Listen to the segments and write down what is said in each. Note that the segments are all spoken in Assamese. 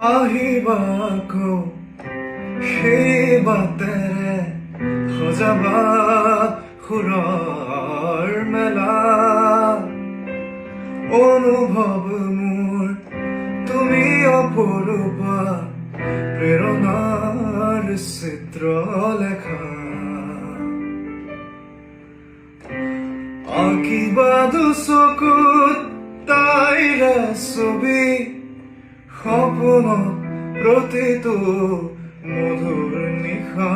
আহিবাকো সেই বাটেৰে সজাবা সুৰৰ মেলা অনুভৱ মোৰ তুমি অপৰূপা প্ৰেৰণাৰ চিত্ৰ লেখা আঁকিবা দুচকুত তাইৰে ছবি সপোনত প্ৰতিটো মধুৰ নিশা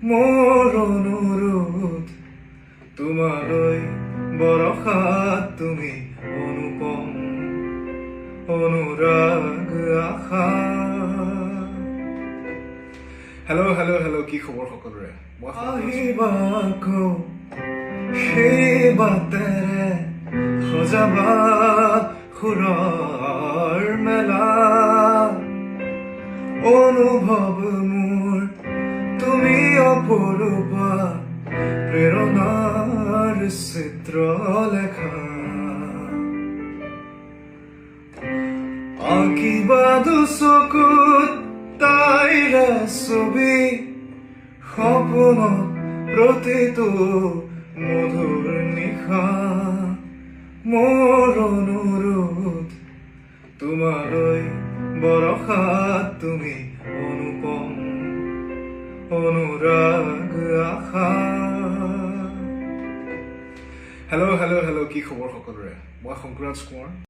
মোৰ অনুৰোধ তোমালৈ বৰষাত তুমি অনুপম অনুৰাগ আশা হেল্ল' হেল্ল' হেল্ল' কি খবৰ সকলোৰে আহিবাকো সেই বাটেৰে সজাবা সুৰৰ মেলা অনুভৱ মোৰ তুমি অপৰূপা প্ৰেৰণাৰ চিত্ৰ লেখা আঁকিবা দুচকুত তাইৰে ছবি সপোনত প্ৰতিটো মধুৰ নিশা মোৰ অনুৰোধ তোমালৈ বৰষাত তুমি অনুপম অনুৰাগ আশা হেল্ল' হেল্ল' হেল্ল' কি খবৰ সকলোৰে মই শংকুৰাজ কোঁৱৰ